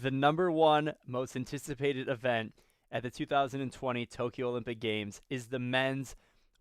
The #1 most anticipated event at the 2020 Tokyo Olympic Games is the men's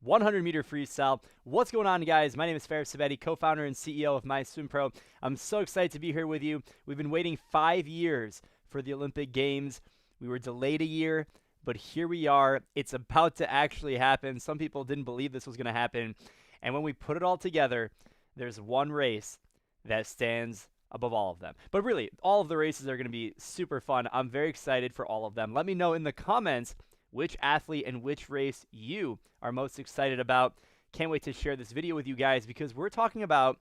100-meter freestyle. What's going on, guys? My name is Faris Sabetti, co-founder and CEO of MySwimPro. I'm so excited to be here with you. We've been waiting 5 years for the Olympic Games. We were delayed a year, but here we are. It's about to actually happen. Some people didn't believe this was going to happen. And when we put it all together, there's one race that stands above all of them. But really, all of the races are going to be super fun. I'm very excited for all of them. Let me know in the comments which athlete and which race you are most excited about. Can't wait to share this video with you guys because we're talking about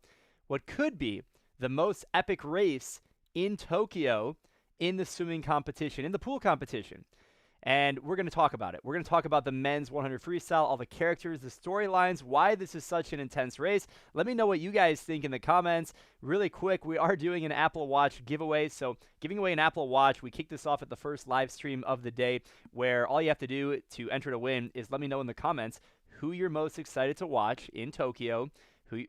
what could be the most epic race in Tokyo in the swimming competition, in the pool competition. And we're going to talk about it. We're going to talk about the men's 100 freestyle, all the characters, the storylines, why this is such an intense race. Let me know what you guys think in the comments. Really quick, we are doing an Apple Watch giveaway. So giving away an Apple Watch, we kicked this off at the first live stream of the day, where all you have to do to enter to win is let me know in the comments who you're most excited to watch in Tokyo,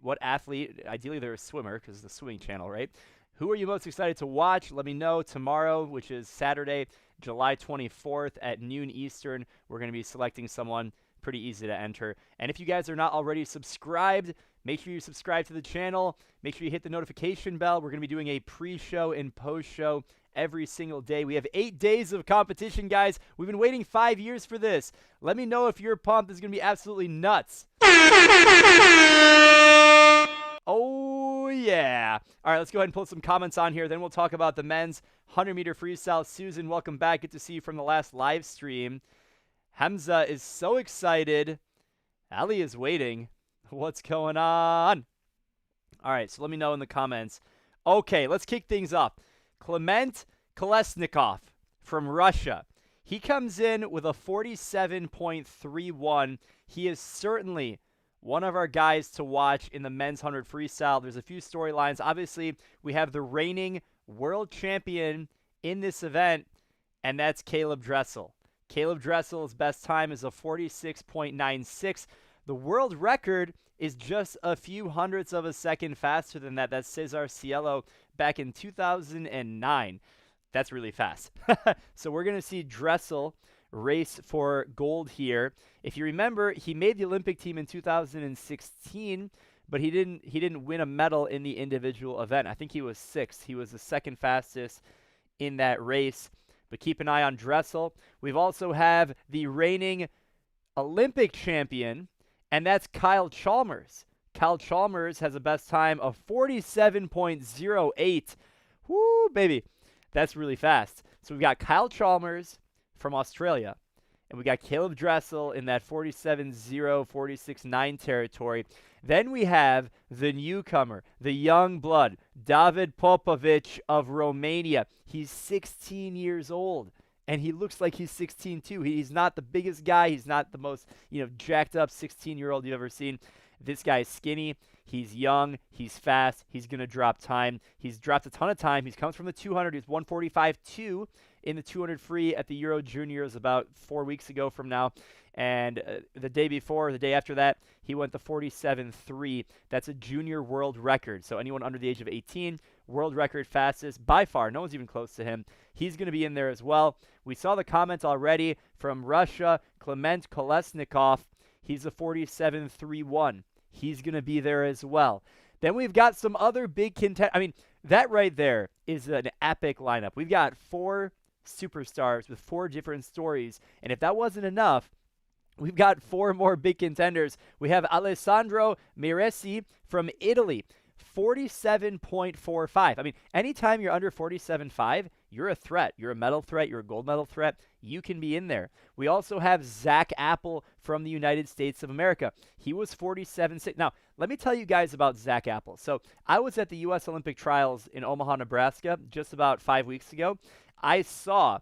what athlete, ideally they're a swimmer because it's the swimming channel, right? Who are you most excited to watch? Let me know tomorrow, which is Saturday, July 24th at noon Eastern. We're going to be selecting someone. Pretty easy to enter. And if you guys are not already subscribed, make sure you subscribe to the channel. Make sure you hit the notification bell. We're going to be doing a pre-show and post-show every single day. We have 8 days of competition, guys. We've been waiting 5 years for this. Let me know if you're pumped. This is going to be absolutely nuts. Oh, yeah. All right, let's go ahead and pull some comments on here. Then we'll talk about the men's 100-meter freestyle. Susan, welcome back. Good to see you from the last live stream. Hamza is so excited. Ali is waiting. What's going on? All right, so let me know in the comments. Okay, let's kick things off. Kliment Kolesnikov from Russia. He comes in with a 47.31. He is certainly one of our guys to watch in the men's 100 freestyle. There's a few storylines. Obviously, we have the reigning world champion in this event, and that's Caeleb Dressel. Caeleb Dressel's best time is a 46.96. The world record is just a few hundredths of a second faster than that. That's Cesar Cielo back in 2009. That's really fast. So we're going to see Dressel race for gold here. If you remember, he made the Olympic team in 2016, but he didn't win a medal in the individual event. I think he was 6th. He was the second fastest in that race. But keep an eye on Dressel. We've also have the reigning Olympic champion, and that's Kyle Chalmers. Kyle Chalmers has a best time of 47.08. Woo, baby. That's really fast. So we've got Kyle Chalmers from Australia, and we got Caeleb Dressel in that 47.0, 46.9 territory. Then we have the newcomer, the young blood, David Popovici of Romania. He's 16 years old, and he looks like he's 16 too. He's not the biggest guy. He's not the most, jacked up 16-year-old you've ever seen. This guy is skinny. He's young. He's fast. He's going to drop time. He's dropped a ton of time. He comes from the 200. He's 145.2 in the 200 free at the Euro Juniors about 4 weeks ago from now. And the day after that, he went to 47.3. That's a junior world record. So anyone under the age of 18, world record fastest by far. No one's even close to him. He's going to be in there as well. We saw the comments already from Russia, Kliment Kolesnikov. He's a 47.31. He's going to be there as well. Then we've got some other big contenders. I mean, that right there is an epic lineup. We've got 4 superstars with 4 different stories. And if that wasn't enough, we've got 4 more big contenders. We have Alessandro Miressi from Italy, 47.45. I mean, anytime you're under 47.5, you're a threat. You're a medal threat. You're a gold medal threat. You can be in there. We also have Zach Apple from the United States of America. He was 47.6. Now, let me tell you guys about Zach Apple. So I was at the U.S. Olympic Trials in Omaha, Nebraska just about 5 weeks ago. I saw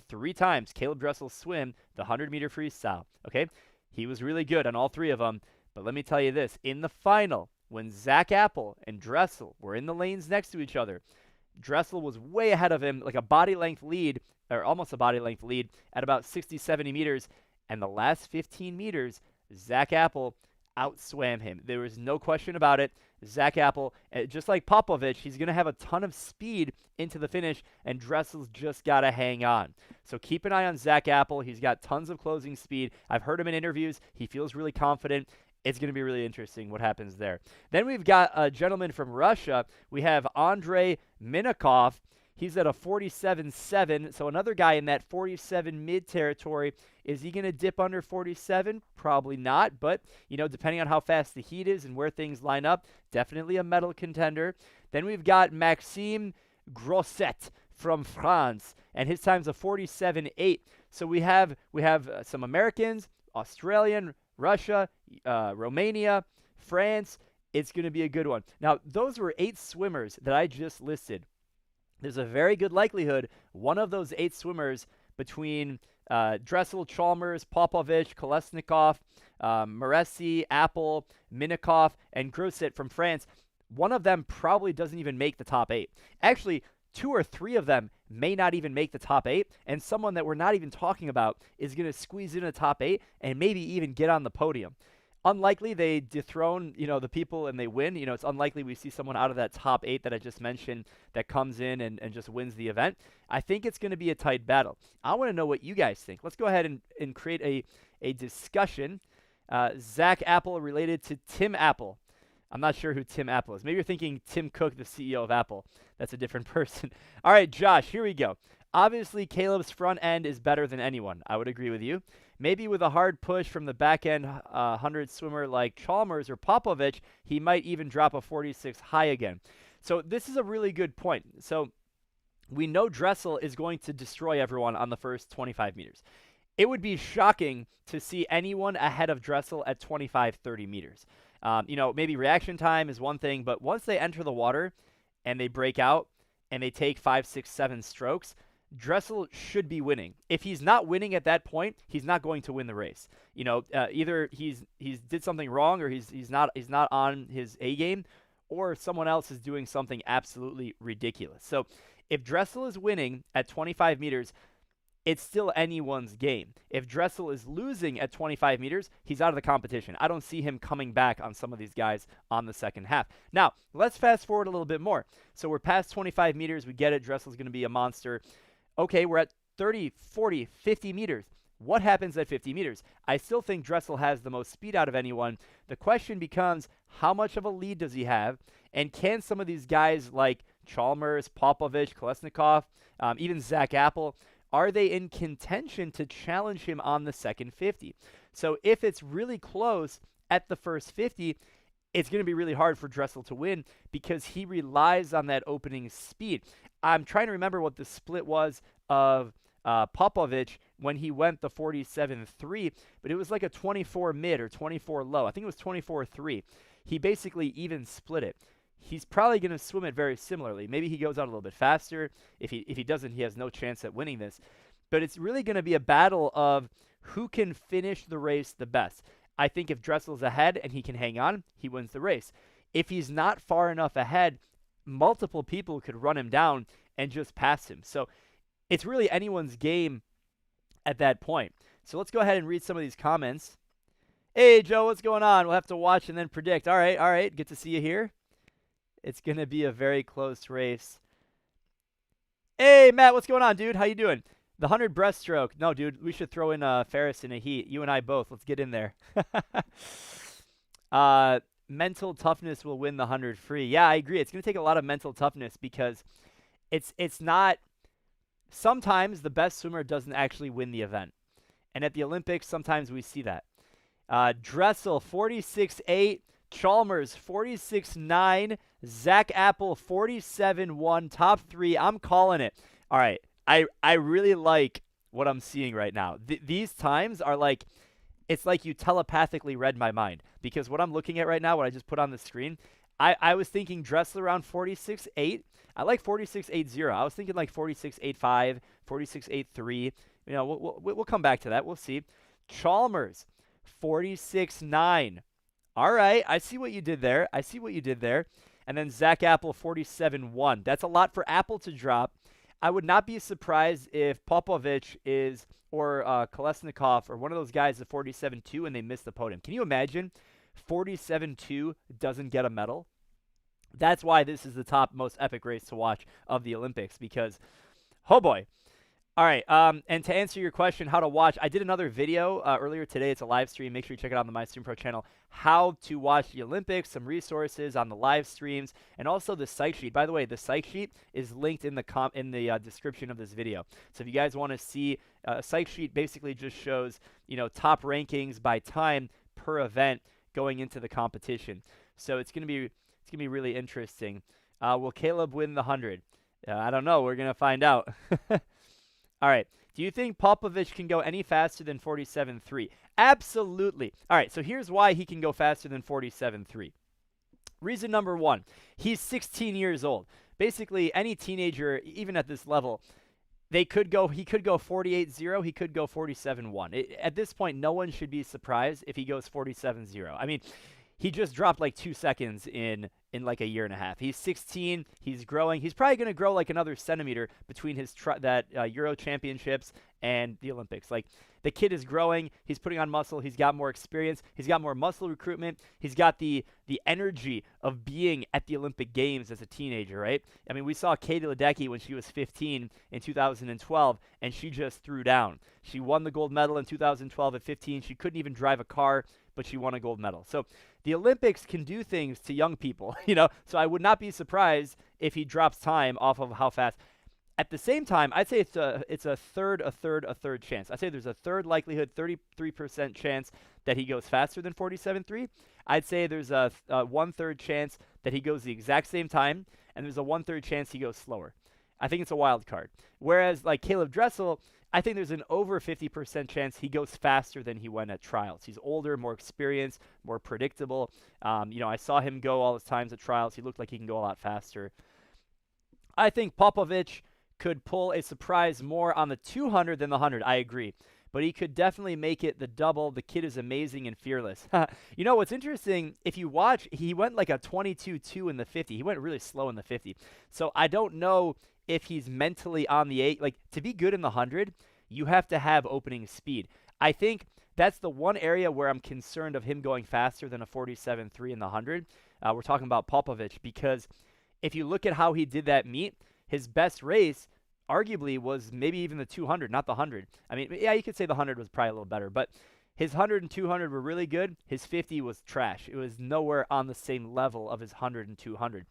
3 times Caeleb Dressel swim the 100-meter freestyle, okay? He was really good on all 3 of them. But let me tell you this. In the final, when Zach Apple and Dressel were in the lanes next to each other, Dressel was way ahead of him, like a body-length lead, or almost a body-length lead, at about 60, 70 meters. And the last 15 meters, Zach Apple outswam him. There was no question about it. Zach Apple, just like Popovici, he's going to have a ton of speed into the finish, and Dressel's just got to hang on. So keep an eye on Zach Apple. He's got tons of closing speed. I've heard him in interviews. He feels really confident. It's going to be really interesting what happens there. Then we've got a gentleman from Russia. We have Andrei Minakov. He's at a 47.7, so another guy in that 47 mid territory. Is he going to dip under 47? Probably not, but, you know, depending on how fast the heat is and where things line up, definitely a medal contender. Then we've got Maxime Grousset from France, and his time's a 47.8. So we have some Americans, Australian, Russia, Romania, France. It's going to be a good one. Now, those were 8 swimmers that I just listed. There's a very good likelihood one of those 8 swimmers between Dressel, Chalmers, Popovici, Kolesnikov, Miressi, Apple, Minakov, and Grousset from France, one of them probably doesn't even make the top 8. Actually, 2 or 3 of them may not even make the top 8, and someone that we're not even talking about is going to squeeze into the top 8 and maybe even get on the podium. Unlikely they dethrone, the people and they win. It's unlikely we see someone out of that top 8 that I just mentioned that comes in and just wins the event. I think it's going to be a tight battle. I want to know what you guys think. Let's go ahead and create a discussion. Zach Apple related to Tim Apple. I'm not sure who Tim Apple is. Maybe you're thinking Tim Cook, the CEO of Apple. That's a different person. All right, Josh, here we go. Obviously, Caeleb's front end is better than anyone. I would agree with you. Maybe with a hard push from the back end 100 swimmer like Chalmers or Popovici, he might even drop a 46 high again. So this is a really good point. So we know Dressel is going to destroy everyone on the first 25 meters. It would be shocking to see anyone ahead of Dressel at 25, 30 meters. Maybe reaction time is one thing, but once they enter the water and they break out and they take 5, 6, 7 strokes, Dressel should be winning. If he's not winning at that point, he's not going to win the race. Either he's did something wrong, or he's not on his A game, or someone else is doing something absolutely ridiculous. So if Dressel is winning at 25 meters, it's still anyone's game. If Dressel is losing at 25 meters, he's out of the competition. I don't see him coming back on some of these guys on the second half. Now, let's fast forward a little bit more. So we're past 25 meters. We get it. Dressel's going to be a monster. Okay, we're at 30, 40, 50 meters. What happens at 50 meters? I still think Dressel has the most speed out of anyone. The question becomes, how much of a lead does he have? And can some of these guys like Chalmers, Popovici, Kolesnikov, even Zach Apple, are they in contention to challenge him on the second 50? So if it's really close at the first 50, it's going to be really hard for Dressel to win because he relies on that opening speed. I'm trying to remember what the split was of Popovici when he went the 47.3, but it was like a 24 mid or 24 low. I think it was 24.3. He basically even split it. He's probably going to swim it very similarly. Maybe he goes out a little bit faster. If he doesn't, he has no chance at winning this. But it's really going to be a battle of who can finish the race the best. I think if Dressel's ahead and he can hang on, he wins the race. If he's not far enough ahead, multiple people could run him down and just pass him. So it's really anyone's game at that point. So let's go ahead and read some of these comments. Hey, Joe, what's going on? We'll have to watch and then predict. All right. Good to see you here. It's going to be a very close race. Hey, Matt, what's going on, dude? How you doing? The 100 breaststroke. No, dude, we should throw in Ferris in a heat. You and I both. Let's get in there. Mental toughness will win the 100 free. Yeah, I agree. It's going to take a lot of mental toughness because it's not – sometimes the best swimmer doesn't actually win the event. And at the Olympics, sometimes we see that. Dressel, 46.8. Chalmers, 46.9. Zach Apple, 47.1. Top 3. I'm calling it. All right. I really like what I'm seeing right now. These times are like – it's like you telepathically read my mind because what I'm looking at right now, what I just put on the screen, I was thinking Dressel around 46.8. I like 46.80. I was thinking like 46.85, 46.83. We'll come back to that. We'll see. Chalmers, 46.9. All right. I see what you did there. And then Zach Apple, 47.1. That's a lot for Apple to drop. I would not be surprised if Popovici is or Kolesnikov or one of those guys at 47.2 and they miss the podium. Can you imagine 47.2 doesn't get a medal. That's why this is the top most epic race to watch of the Olympics, because, oh boy. All right, and to answer your question, how to watch, I did another video earlier today. It's a live stream. Make sure you check it out on the MySwimPro channel. How to watch the Olympics, some resources on the live streams, and also the site sheet. By the way, the site sheet is linked in the description of this video. So if you guys want to see, a site sheet basically just shows, top rankings by time per event going into the competition. So it's gonna be really interesting. Will Caeleb win the 100? I don't know. We're gonna find out. All right. Do you think Popovici can go any faster than 47.3? Absolutely. All right. So here's why he can go faster than 47.3. Reason number one, he's 16 years old. Basically, any teenager, even at this level, he could go 48.0, he could go 47.1. At this point, no one should be surprised if he goes 47.0. I mean, he just dropped like 2 seconds in like a year and a half. He's 16. He's growing. He's probably going to grow like another centimeter between his Euro Championships and the Olympics. Like, the kid is growing. He's putting on muscle. He's got more experience. He's got more muscle recruitment. He's got the energy of being at the Olympic Games as a teenager, right? I mean, we saw Katie Ledecky when she was 15 in 2012, and she just threw down. She won the gold medal in 2012 at 15. She couldn't even drive a car, but she won a gold medal. So the Olympics can do things to young people, so I would not be surprised if he drops time off of how fast. At the same time, I'd say it's a third chance. I'd say there's a third likelihood, 33% chance that he goes faster than 47.3. I'd say there's a 1/3 chance that he goes the exact same time, and there's a 1/3 chance he goes slower. I think it's a wild card. Whereas like Caeleb Dressel, I think there's an over 50% chance he goes faster than he went at trials. He's older, more experienced, more predictable. I saw him go all his times at trials. He looked like he can go a lot faster. I think Popovici could pull a surprise more on the 200 than the 100. I agree. But he could definitely make it the double. The kid is amazing and fearless. What's interesting, if you watch, he went like a 22.2 in the 50. He went really slow in the 50. So I don't know if he's mentally on the 8. Like, to be good in the 100, you have to have opening speed. I think that's the one area where I'm concerned of him going faster than a 47.3 in the 100. We're talking about Popovici, because if you look at how he did that meet, his best race arguably was maybe even the 200, not the 100. I mean, yeah, you could say the 100 was probably a little better, but his 100 and 200 were really good. His 50 was trash. It was nowhere on the same level of his 100 and 200.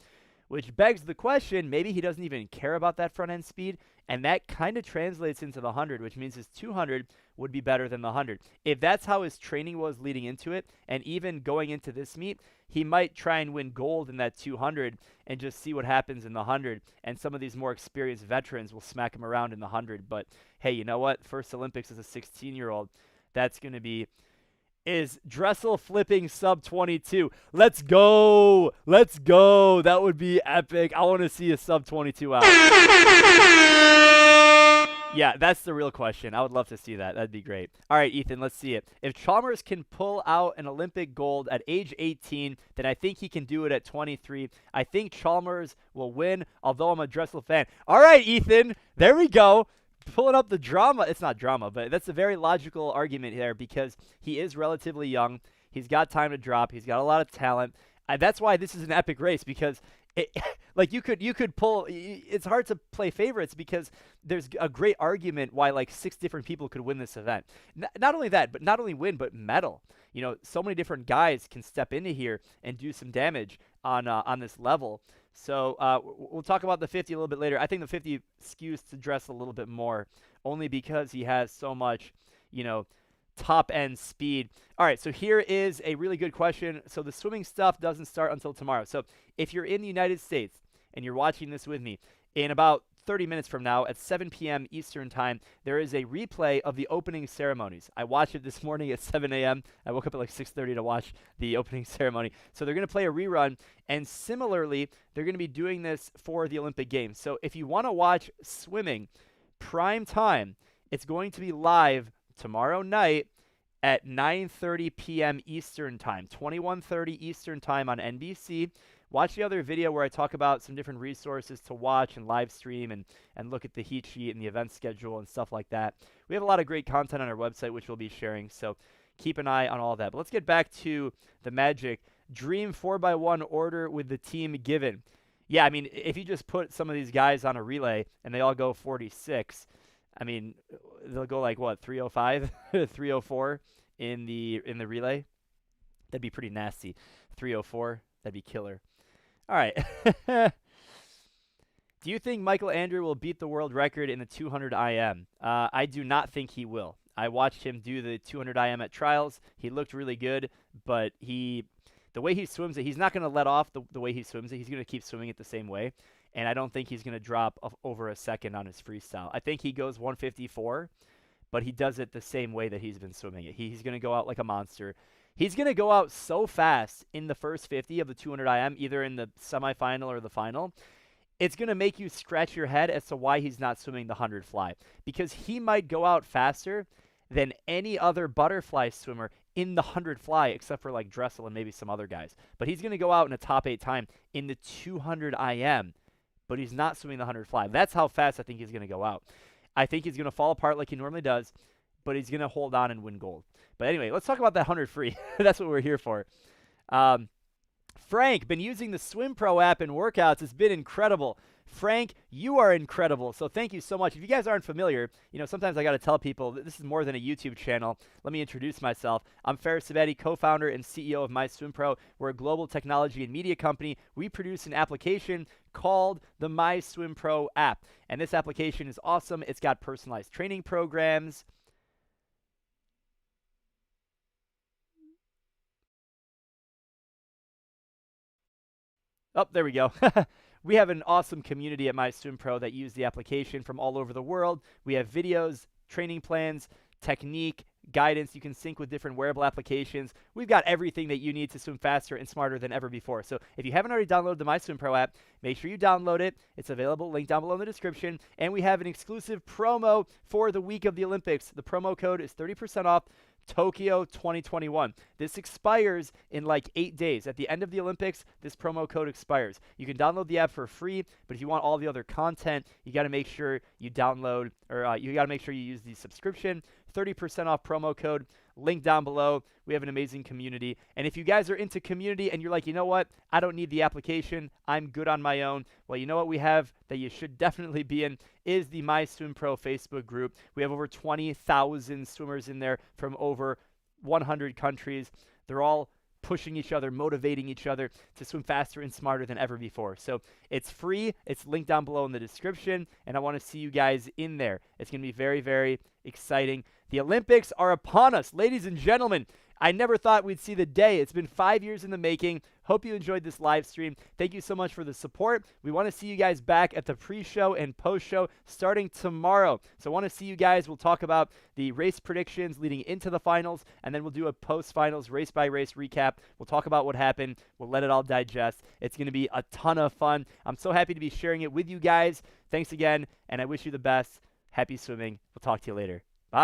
Which begs the question, maybe he doesn't even care about that front-end speed, and that kind of translates into the 100, which means his 200 would be better than the 100. If that's how his training was leading into it, and even going into this meet, he might try and win gold in that 200 and just see what happens in the 100, and some of these more experienced veterans will smack him around in the 100. But, hey, you know what? First Olympics as a 16-year-old, that's going to be... Is Dressel flipping sub 22? Let's go. Let's go. That would be epic. I want to see a sub 22 out. Yeah, that's the real question. I would love to see that. That'd be great. All right, Ethan, let's see it. If Chalmers can pull out an Olympic gold at age 18, then I think he can do it at 23. I think Chalmers will win, although I'm a Dressel fan. All right, Ethan, there we go. Pulling up the drama. It's not drama, but that's a very logical argument there, because he is relatively young. He's got time to drop. He's got a lot of talent. That's why this is an epic race, because like you could pull. It's hard to play favorites because there's a great argument why like 6 different people could win this event. Not only that, but not only win, but medal. So many different guys can step into here and do some damage on this level. So we'll talk about the 50 a little bit later. I think the 50 skews to Dressel a little bit more, only because he has so much, top-end speed. All right, so here is a really good question. So the swimming stuff doesn't start until tomorrow. So if you're in the United States and you're watching this with me, in about 30 minutes from now at 7 p.m. Eastern time, there is a replay of the opening ceremonies. I watched it this morning at 7 a.m. I woke up at like 6:30 to watch the opening ceremony. So they're going to play a rerun, and similarly, they're going to be doing this for the Olympic Games. So if you want to watch swimming prime time, it's going to be live tomorrow night at 9:30 p.m. Eastern time, 21:30 Eastern time on NBC. Watch the other video where I talk about some different resources to watch and live stream and look at the heat sheet and the event schedule and stuff like that. We have a lot of great content on our website, which we'll be sharing. So keep an eye on all of that. But let's get back to the Magic. Dream 4x1 order with the team given. Yeah, I mean, if you just put some of these guys on a relay and they all go 46, I mean, they'll go like, what, 305, 304 in the relay? That'd be pretty nasty. 304, that'd be killer. All right. Do you think Michael Andrew will beat the world record in the 200 IM? I do not think he will. I watched him do the 200 IM at trials. He looked really good, but the way he swims it, he's not going to let off the way he swims it. He's going to keep swimming it the same way, and I don't think he's going to drop over a second on his freestyle. I think he goes 154, but he does it the same way that he's been swimming it. He's going to go out like a monster. He's going to go out so fast in the first 50 of the 200 IM, either in the semifinal or the final. It's going to make you scratch your head as to why he's not swimming the 100 fly, because he might go out faster than any other butterfly swimmer in the 100 fly, except for like Dressel and maybe some other guys. But he's going to go out in a top 8 time in the 200 IM, but he's not swimming the 100 fly. That's how fast I think he's going to go out. I think he's going to fall apart like he normally does, but he's going to hold on and win gold. But anyway, let's talk about that 100 free. That's what we're here for. Frank, been using the SwimPro app in workouts. It's been incredible. Frank, you are incredible. So thank you so much. If you guys aren't familiar, sometimes I got to tell people that this is more than a YouTube channel. Let me introduce myself. I'm Ferris Savetti, co-founder and CEO of MySwimPro. We're a global technology and media company. We produce an application called the MySwimPro app. And this application is awesome. It's got personalized training programs. Oh, there we go. We have an awesome community at MySwimPro that use the application from all over the world. We have videos, training plans, technique, guidance. You can sync with different wearable applications. We've got everything that you need to swim faster and smarter than ever before. So if you haven't already downloaded the MySwimPro app, make sure you download it. It's available, link down below in the description. And we have an exclusive promo for the week of the Olympics. The promo code is 30% off. Tokyo 2021. This expires in like 8 days. At the end of the Olympics, this promo code expires. You can download the app for free, but if you want all the other content, you got to make sure you download, or you got to make sure you use the subscription. 30% off promo code, link down below. We have an amazing community. And if you guys are into community and you're like, you know what, I don't need the application, I'm good on my own. Well, you know what we have that you should definitely be in is the MySwimPro Facebook group. We have over 20,000 swimmers in there from over 100 countries. They're all pushing each other, motivating each other to swim faster and smarter than ever before. So it's free. It's linked down below in the description, and I want to see you guys in there. It's going to be very, very exciting. The Olympics are upon us, ladies and gentlemen. I never thought we'd see the day. It's been 5 years in the making. Hope you enjoyed this live stream. Thank you so much for the support. We want to see you guys back at the pre-show and post-show starting tomorrow. So I want to see you guys. We'll talk about the race predictions leading into the finals, and then we'll do a post-finals race-by-race recap. We'll talk about what happened. We'll let it all digest. It's going to be a ton of fun. I'm so happy to be sharing it with you guys. Thanks again, and I wish you the best. Happy swimming. We'll talk to you later.